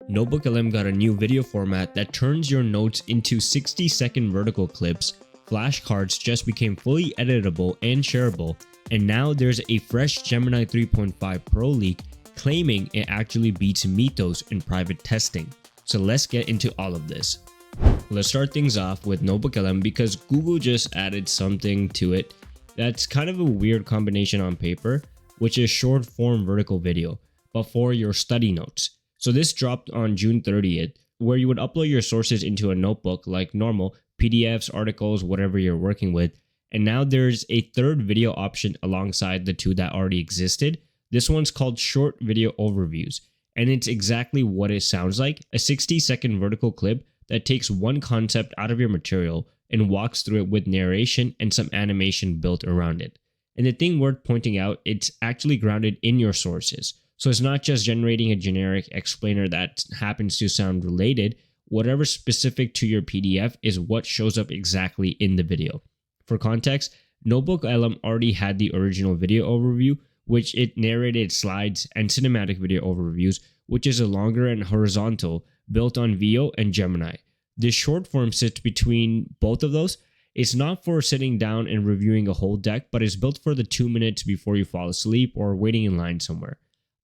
NotebookLM got a new video format that turns your notes into 60-second vertical clips. Flashcards just became fully editable and shareable, and now there's a fresh Gemini 3.5 Pro leak claiming it actually beats MYTHOS in private testing. So let's get into all of this. Let's start things off with NotebookLM because Google just added something to it that's kind of a weird combination on paper, which is short form vertical video, but for your study notes. So this dropped on June 30th, where you would upload your sources into a notebook like normal, PDFs, articles, whatever you're working with. And now there's a third video option alongside the two that already existed. This one's called Short Video Overviews, and it's exactly what it sounds like, a 60-second vertical clip that takes one concept out of your material and walks through it with narration and some animation built around it. And the thing worth pointing out, it's actually grounded in your sources. So it's not just generating a generic explainer that happens to sound related. Whatever's specific to your PDF is what shows up exactly in the video. For context, NotebookLM already had the original video overview, which it narrated slides and cinematic video overviews, which is a longer and horizontal built on VO and Gemini. This short form sits between both of those. It's not for sitting down and reviewing a whole deck, but it's built for the 2 minutes before you fall asleep or waiting in line somewhere.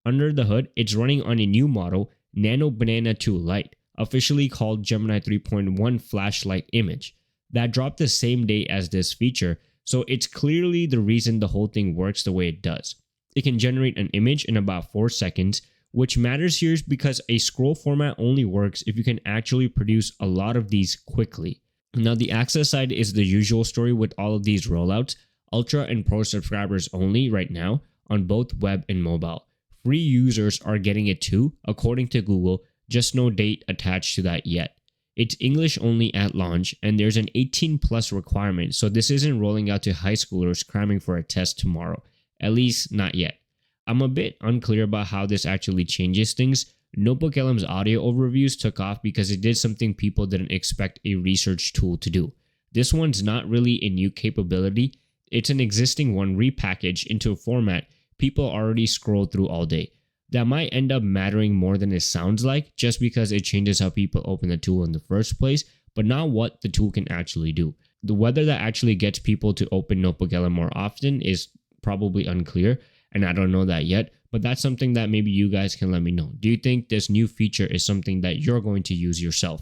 Under the hood, it's running on a new model, Nano Banana 2 Lite, officially called Gemini 3.1 Flashlight Image. That dropped the same day as this feature, so it's clearly the reason the whole thing works the way it does. It can generate an image in about 4 seconds, which matters here because a scroll format only works if you can actually produce a lot of these quickly. Now the access side is the usual story with all of these rollouts, Ultra and Pro subscribers only right now on both web and mobile. Free users are getting it too, according to Google, just no date attached to that yet. It's English only at launch, and there's an 18+ requirement, so this isn't rolling out to high schoolers cramming for a test tomorrow, at least not yet. I'm a bit unclear about how this actually changes things. NotebookLM's audio overviews took off because it did something people didn't expect a research tool to do. This one's not really a new capability, it's an existing one repackaged into a format people already scroll through all day. That might end up mattering more than it sounds like just because it changes how people open the tool in the first place, but not what the tool can actually do. Whether that actually gets people to open NotebookLM more often is probably unclear, and I don't know that yet, but that's something that maybe you guys can let me know. Do you think this new feature is something that you're going to use yourself?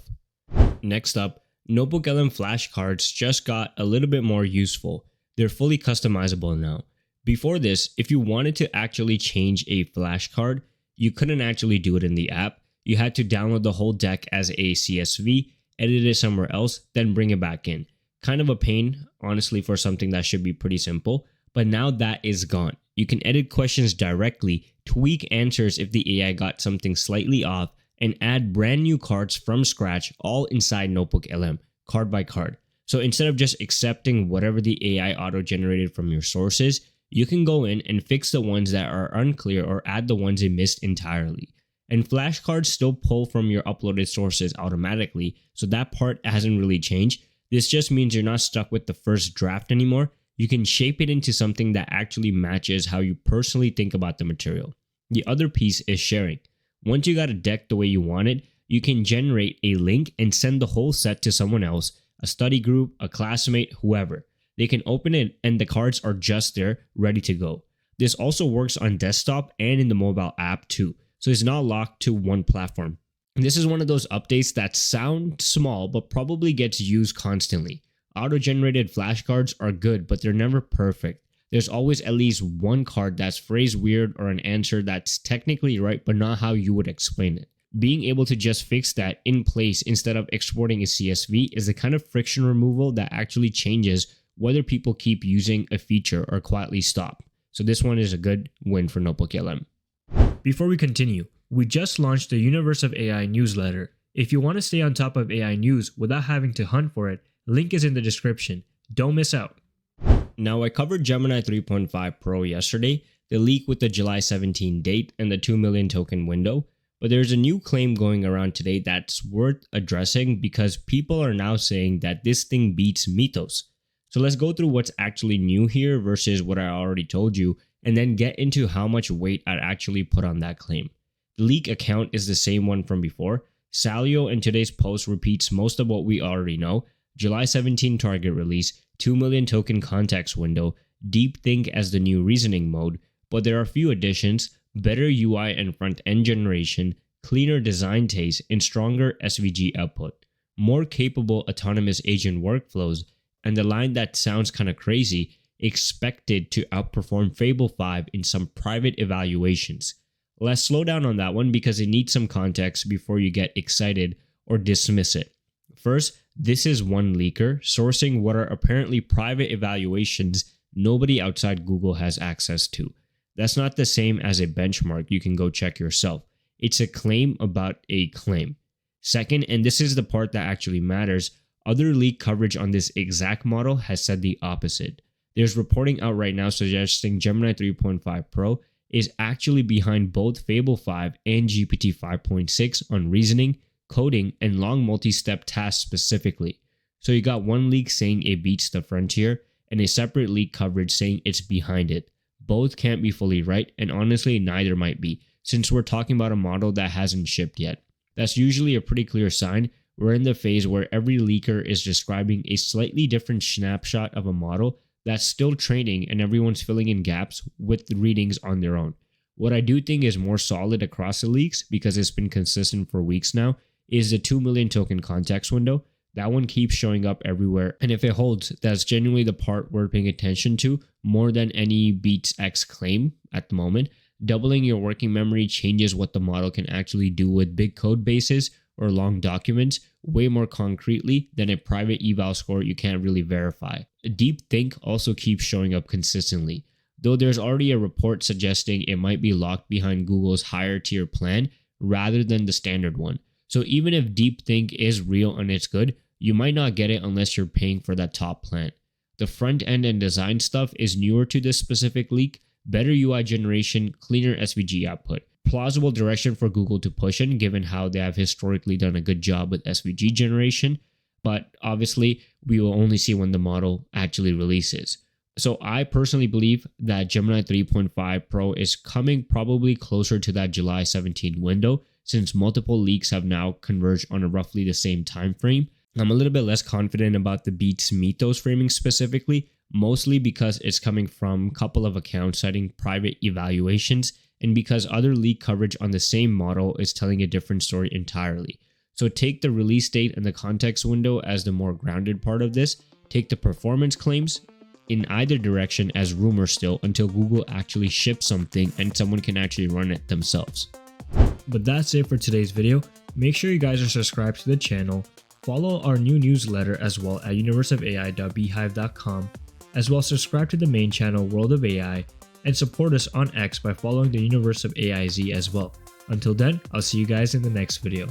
Next up, NotebookLM flashcards just got a little bit more useful. They're fully customizable now. Before this, if you wanted to actually change a flashcard, you couldn't actually do it in the app. You had to download the whole deck as a CSV, edit it somewhere else, then bring it back in. Kind of a pain, honestly, for something that should be pretty simple, but now that is gone. You can edit questions directly, tweak answers if the AI got something slightly off, and add brand new cards from scratch all inside NotebookLM, card by card. So instead of just accepting whatever the AI auto-generated from your sources, you can go in and fix the ones that are unclear or add the ones you missed entirely. And flashcards still pull from your uploaded sources automatically, so that part hasn't really changed. This just means you're not stuck with the first draft anymore. You can shape it into something that actually matches how you personally think about the material. The other piece is sharing. Once you got a deck the way you want it, you can generate a link and send the whole set to someone else, a study group, a classmate, whoever. They can open it and the cards are just there, ready to go. This also works on desktop and in the mobile app too, so it's not locked to one platform. And this is one of those updates that sound small but probably gets used constantly. Auto-generated flashcards are good, but they're never perfect. There's always at least one card that's phrased weird or an answer that's technically right but not how you would explain it. Being able to just fix that in place instead of exporting a CSV is the kind of friction removal that actually changes whether people keep using a feature or quietly stop. So this one is a good win for NotebookLM. Before we continue, we just launched the Universe of AI newsletter. If you want to stay on top of AI news without having to hunt for it, link is in the description. Don't miss out. Now I covered Gemini 3.5 Pro yesterday, the leak with the July 17 date and the 2 million token window, but there's a new claim going around today that's worth addressing because people are now saying that this thing beats MYTHOS. So let's go through what's actually new here versus what I already told you, and then get into how much weight I'd actually put on that claim. The leak account is the same one from before. Salio in today's post repeats most of what we already know. July 17 target release, 2 million token context window, deep think as the new reasoning mode, but there are a few additions: better UI and front-end generation, cleaner design taste, and stronger SVG output, more capable autonomous agent workflows, and the line that sounds kinda crazy, expected to outperform Fable 5 in some private evaluations. Let's slow down on that one because it needs some context before you get excited or dismiss it. First, this is one leaker sourcing what are apparently private evaluations nobody outside Google has access to. That's not the same as a benchmark you can go check yourself. It's a claim about a claim. Second, and this is the part that actually matters, other leak coverage on this exact model has said the opposite. There's reporting out right now suggesting Gemini 3.5 Pro is actually behind both Fable 5 and GPT 5.6 on reasoning, coding, and long multi-step tasks specifically. So you got one leak saying it beats the frontier, and a separate leak coverage saying it's behind it. Both can't be fully right, and honestly neither might be, since we're talking about a model that hasn't shipped yet. That's usually a pretty clear sign. We're in the phase where every leaker is describing a slightly different snapshot of a model that's still training, and everyone's filling in gaps with the readings on their own. What I do think is more solid across the leaks, because it's been consistent for weeks now, is the 2 million token context window. That one keeps showing up everywhere, and if it holds, that's genuinely the part we're paying attention to more than any Beats X claim at the moment. Doubling your working memory changes what the model can actually do with big code bases or long documents way more concretely than a private eval score you can't really verify. Deep think also keeps showing up consistently, though there's already a report suggesting it might be locked behind Google's higher tier plan rather than the standard one. So even if deep think is real and it's good, you might not get it unless you're paying for that top plan. The front end and design stuff is newer to this specific leak. Better UI generation, cleaner SVG output. Plausible direction for Google to push in, given how they have historically done a good job with SVG generation, but obviously we will only see when the model actually releases. So I personally believe that Gemini 3.5 Pro is coming probably closer to that July 17 window, since multiple leaks have now converged on a roughly the same time frame. I'm a little bit less confident about the Beats MYTHOS framing specifically, mostly because it's coming from a couple of accounts citing private evaluations, and because other leak coverage on the same model is telling a different story entirely. So take the release date and the context window as the more grounded part of this. Take the performance claims in either direction as rumors still until Google actually ships something and someone can actually run it themselves. But that's it for today's video. Make sure you guys are subscribed to the channel. Follow our new newsletter as well at universeofai.beehive.com. As well, subscribe to the main channel World of AI and support us on X by following the Universe of AIZ as well. Until then, I'll see you guys in the next video.